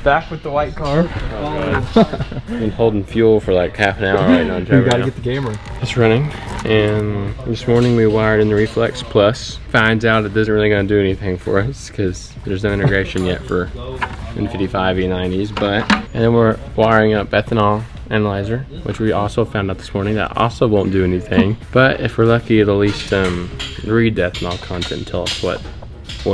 Back with the white car. Oh, been holding fuel for like half an hour right now. We gotta get the camera. It's running, and this morning we wired in the Reflex Plus. Finds out it doesn't really gonna do anything for us because there's no integration yet for N55 E90s. But and then we're wiring up ethanol analyzer, which we also found out this morning that also won't do anything. But if we're lucky, it'll at least read the ethanol content and tell us what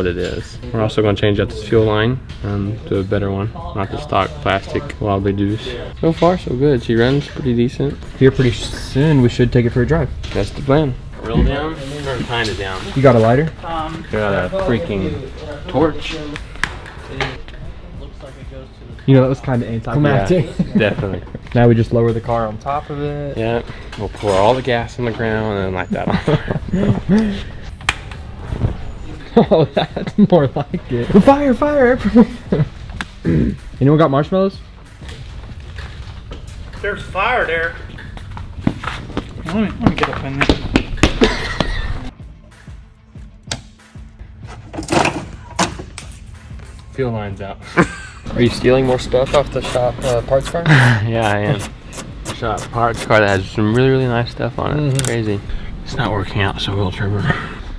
it is. We're also going to change out this fuel line to a better one, not the stock plastic wobbly deuce. So far so good. She runs pretty decent. Here pretty soon we should take it for a drive. That's the plan. Real down or kind of down. You got a lighter? Got a freaking torch. You know, that was kind of anticlimactic. Yeah, definitely. Now we just lower the car on top of it. Yeah, we'll pour all the gas on the ground and then light that on fire. Oh, that's more like it. Fire, fire! Anyone got marshmallows? There's fire there. Let me get up in there. Fuel line's out. Are you stealing more stuff off the shop parts car? Yeah, I am. Shop parts car that has some really, really nice stuff on it. Crazy. It's not working out so well, Trevor.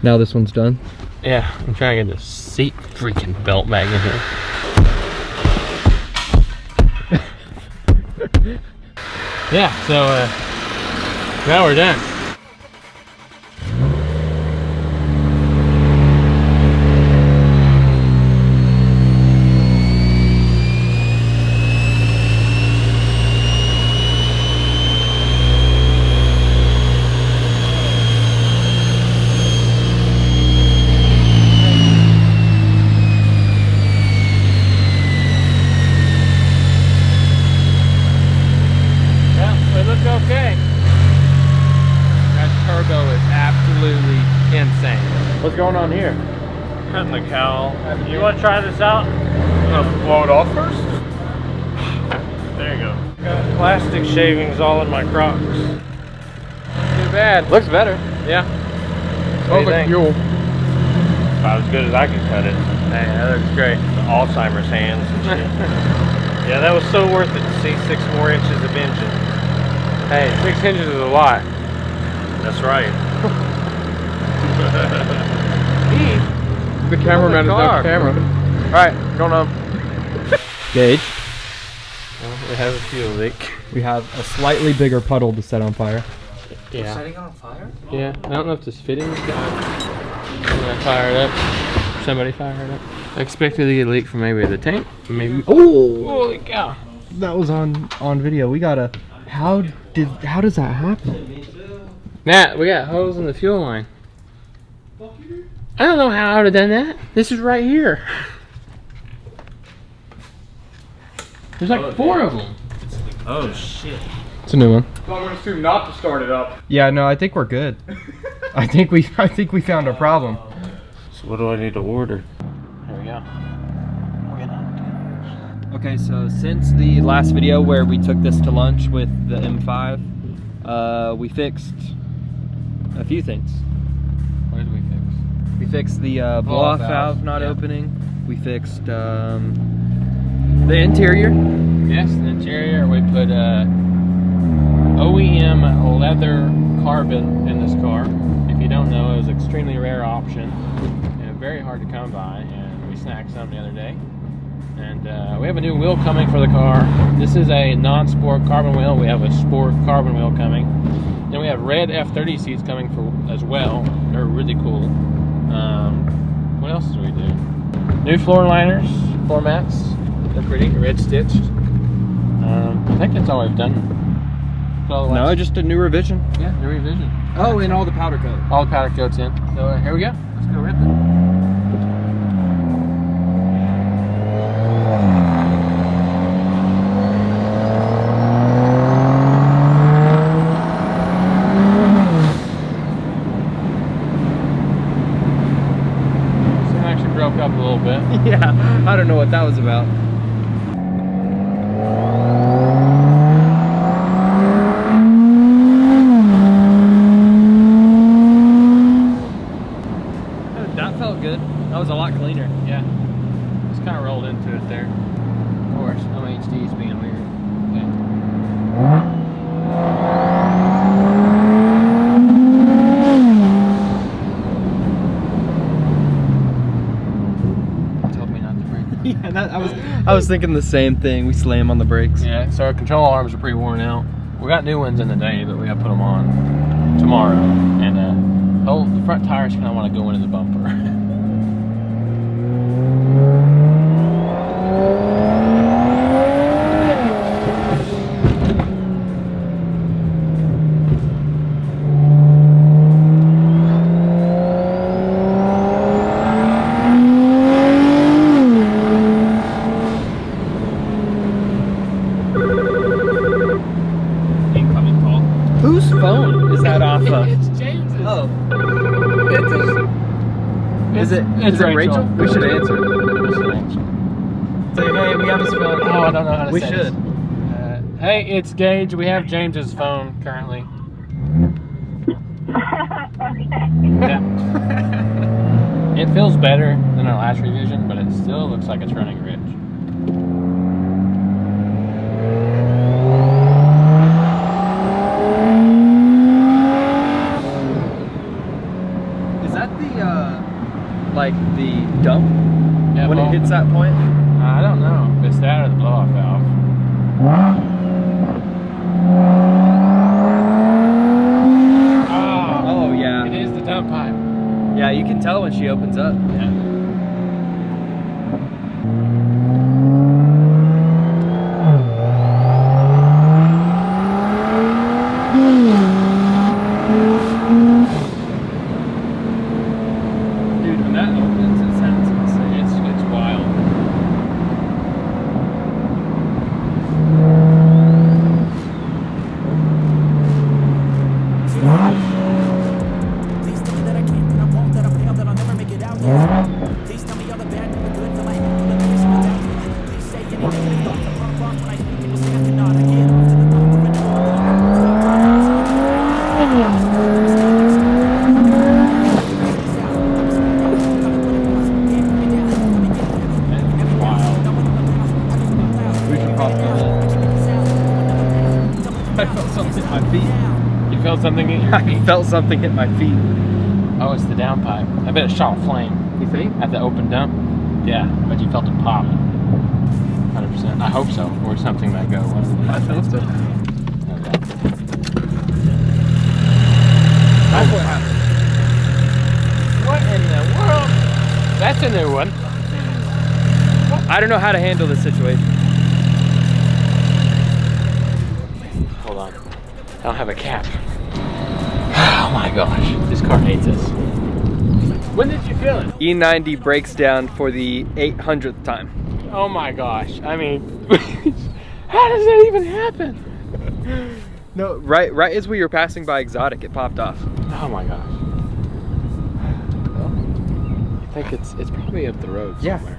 Now this one's done? Yeah, I'm trying to get the seat freaking belt back in here. Yeah, so now we're done. Okay. That turbo is absolutely insane. What's going on here? Cutting the cowl. You want to try this out? I'm going to blow it off first. There you go. Got plastic shavings all in my Crocs. Too bad. Looks better. Yeah. Oh, the fuel. About as good as I can cut it. Hey, that looks great. The Alzheimer's hands and shit. Yeah, that was so worth it to see 6 more inches of engine. Hey, 6 inches is a lot. That's right. The cameraman is off camera. Alright, going home. Gage. Well, we have a fuel leak. We have a slightly bigger puddle to set on fire. Yeah. Setting it on fire? Yeah, I don't know if this fitting is good. I'm gonna fire it up. Somebody fire it up. I expected to get a leak from maybe the tank. Maybe. Oh! Holy cow. That was on video. We gotta. How does that happen? Matt, we got holes in the fuel line. I don't know how I would have done that. This is right here. There's like 4 of them. Oh shit. It's a new one. So I'm gonna assume not to start it up. Yeah, no, I think we're good. I think we found a problem. So what do I need to order? There we go. Okay, so since the last video where we took this to lunch with the M5, we fixed a few things. What did we fix? We fixed the blow-off valve not opening. We fixed the interior. Yes, the interior. We put OEM leather carbon in this car. If you don't know, it was an extremely rare option and very hard to come by, and we snagged some the other day. And we have a new wheel coming for the car. This is a non-sport carbon wheel. We have a sport carbon wheel coming. Then we have red F30 seats coming as well. They're really cool. What else do we do? New floor liners, floor mats. They're pretty, red stitched. I think that's all we've done. No, just a new revision. Yeah, new revision. Oh, and all the powder coat. All the powder coats in. So here we go. Let's go rip it. Up a little bit. Yeah, I don't know what that was about. That felt good. That was a lot cleaner. Yeah. Just kind of rolled into it there. Of I was thinking the same thing. We slam on the brakes. Yeah, so our control arms are pretty worn out. We got new ones in the day, but we gotta put them on tomorrow. And the front tires kind of want to go into the bumper. Whose phone is that off of? It's James's. Oh. Is it Rachel? We should answer. Say, hey, we have his phone. Oh, I don't know how to We say should. this. Hey, it's Gage. We have James's phone currently. Yeah. It feels better than our last revision, but it still looks like it's running rich. Is that the like the dump? Yeah, when well, it hits that point? I don't know if it's that or the blow-off valve. Oh yeah. It is the dump pipe. Yeah, you can tell when she opens up. Yeah. Dude, when that opens, it sounds insane. It's wild. Please tell me that I can't, that I won't, that I fail, that I'll never make it out. Yeah. Please tell me all the bad, all the good, fill my head full of every single doubt. Please say any negative thoughts I run across when I hear people say I cannot. I get off to the top of We should pop that. I felt something hit my feet. You felt something in your I felt something hit my feet. Oh, it's the down pipe. I bet it shot a flame You think? at the open dump. Yeah, I bet you felt it pop. 100%. I hope so. Or something might go. I felt so. Okay. That's what happened. What in the world? That's a new one. I don't know how to handle this situation. Hold on. I don't have a cap. Oh my gosh. This car hates us. When did you feel it? E90 breaks down for the 800th time. Oh my gosh. I mean, how does that even happen? No, right as we were passing by Exotic, it popped off. Oh my gosh. Well, I think it's probably up the road somewhere.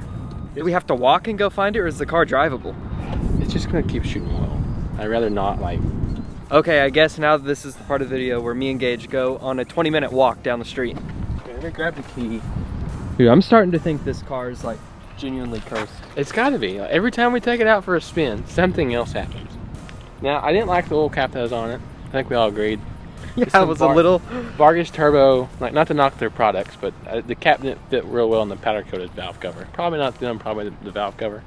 Do we have to walk and go find it, or is the car drivable? It's just gonna keep shooting oil. I'd rather not like. Okay, I guess now this is the part of the video where me and Gage go on a 20-minute walk down the street. Okay, let me grab the key. Dude, I'm starting to think this car is like genuinely cursed. It's gotta be. Like, every time we take it out for a spin, something else happens. Now, I didn't like the oil cap that was on it. I think we all agreed. Yeah, It's it was a little. Vargas Turbo, like not to knock their products, but the cap didn't fit real well in the powder coated valve cover. Probably not them, probably the valve cover.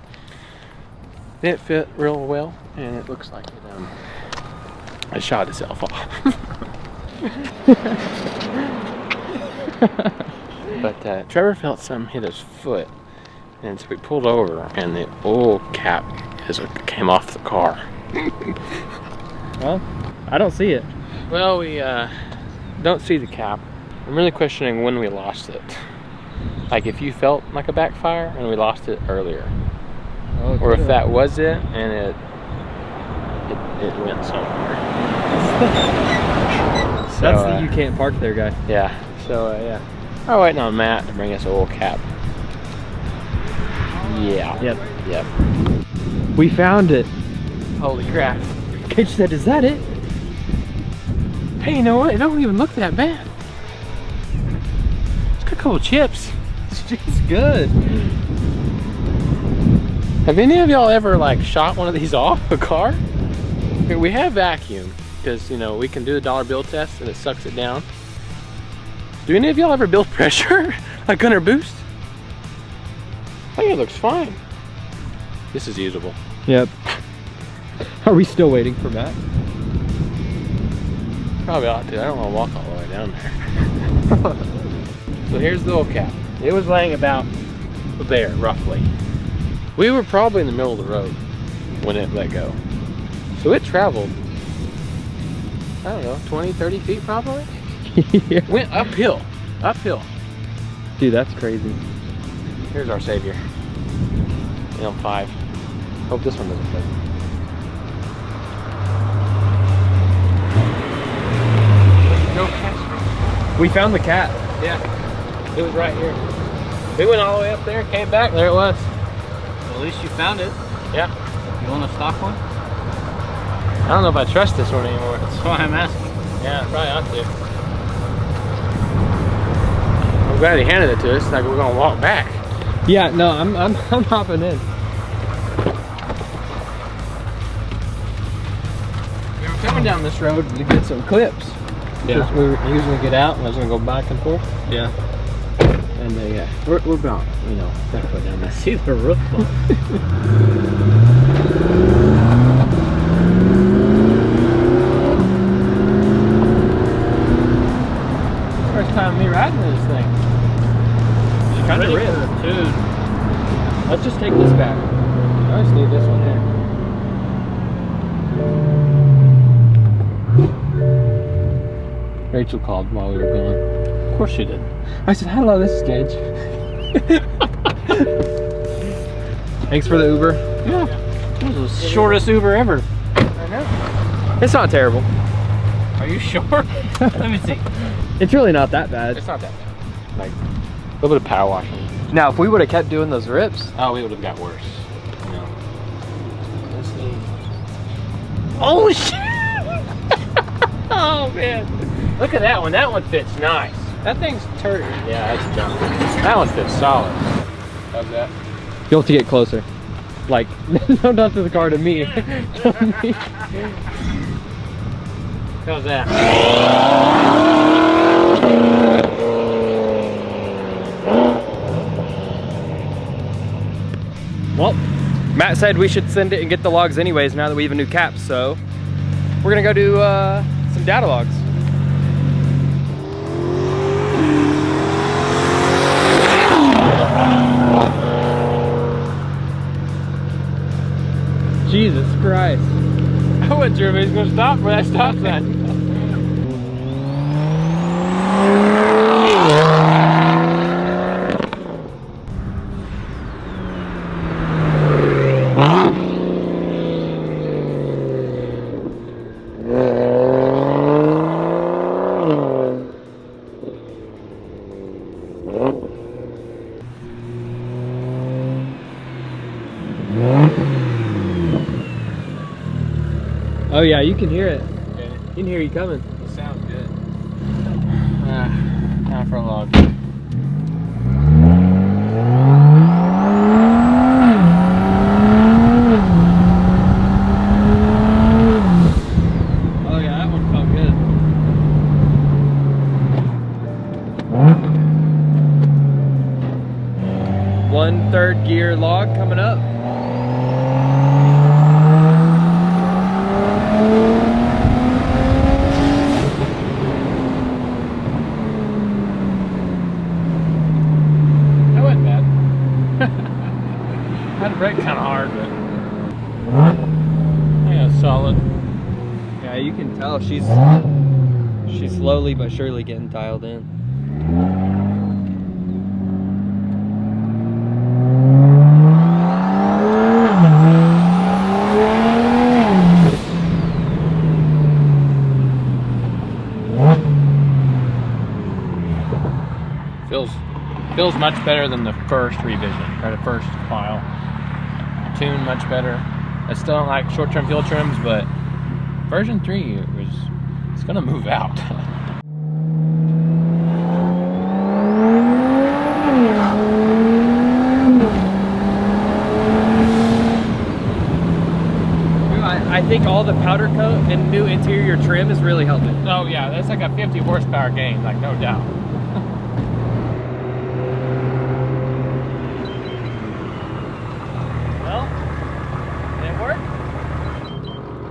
Didn't fit real well, and it looks like it shot itself off. But Trevor felt something hit his foot, and so we pulled over, and the oil cap came off the car. Well, I don't see it. Well, we don't see the cap. I'm really questioning when we lost it. Like if you felt like a backfire and we lost it earlier. Oh, Or if that was it and it went somewhere. That's the you can't park there guy. Yeah, so yeah. We're waiting on Matt to bring us an oil cap. Yeah. Yep. We found it. Holy crap. Gage said, is that it? Hey, you know what? It don't even look that bad. It's got a couple chips. It's good. Have any of y'all ever like shot one of these off a car? We have vacuum because you know we can do the dollar bill test and it sucks it down. Do any of y'all ever build pressure like under boost? I think it looks fine. This is usable. Yep. Are we still waiting for Matt? Probably ought to. I don't want to walk all the way down there. So here's the old cap. It was laying about there, roughly. We were probably in the middle of the road when it let go. So it traveled, I don't know, 20, 30 feet probably? Yeah. Went uphill, uphill. Dude, that's crazy. Here's our savior. N55. Hope this one doesn't fit. No catch. We found the cat. Yeah, it was right here. We went all the way up there, came back, there it was. Well, at least you found it. Yeah. You want a stock one? I don't know if I trust this one anymore. That's why I'm asking. Yeah, probably ought to. I'm glad he handed it to us, like we're gonna walk back. Yeah, no, I'm hopping in. We were coming down this road to get some clips. Yeah. We were usually get out and I was gonna go back and forth. Yeah. And yeah, we're about, you know, 10 foot down there. See the roof line. First time me riding this thing. It's kind of Ready red. for a tune. Let's just take this back. I just need this one here. Rachel called while we were gone. Of course you did. I said, hello, this is Gage. Thanks for the Uber. Yeah. This was the shortest Uber ever. I know. It's not terrible. Are you sure? Let me see. It's really not that bad. It's not that bad. Like, a little bit of power washing. Now, if we would have kept doing those rips. Oh, we would have got worse. You know. Let's see. Oh shit! Oh man. Look at that one. That one fits nice. That thing's turd. Yeah, that's junk. That one fits solid. How's that? You'll have to get closer. Like, no, not to the car, to me. To me. How's that? Well, Matt said we should send it and get the logs anyways now that we have a new cap, so we're gonna go do some data logs. Jesus Christ. I wasn't sure if he was going to stop for that stop sign. Oh yeah, you can hear it. You can hear you coming. It sounds good. Time for a log. Oh yeah, that one felt good. One third gear log coming up. That wasn't bad. Had to brake kind of hard, but yeah, solid. Yeah, you can tell she's slowly but surely getting dialed in. Feels much better than the first revision, or the first file. Tune much better. I still don't like short-term fuel trims, but version 3 it's gonna move out. I think all the powder coat and new interior trim is really helping. Oh yeah, that's like a 50 horsepower gain, like no doubt. Well,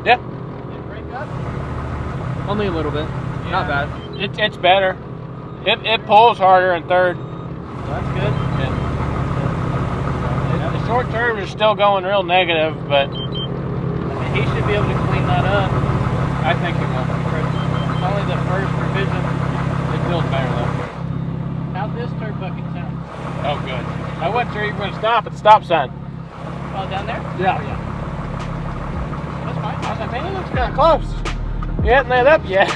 Yeah. Only a little bit. Not bad. It's better. It pulls harder in third. That's good. Yeah. The short term is still going real negative, but He should be able to clean that up. I think it will. It's only the first revision. It feels better though. How'd this turd bucket sound? Oh, good. I wasn't sure you were going to stop at the stop sign. Oh, down there? Yeah. That's fine. I was like, man, it looks kind of close. You hadn't let up yet.